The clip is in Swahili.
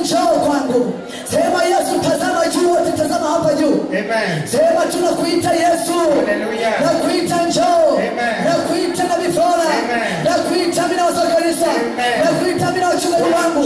njoo kwangu. Sema Yesu, tazama juu, wote tazama hapa juu. Amen. Sema tunakuita Yesu. Hallelujah. Nakuita njoo. Amen. Nakuita Nabii Flora. Amen. Nakuita mimi na wazazi kanisa. Nakuita mimi na wachungaji wangu.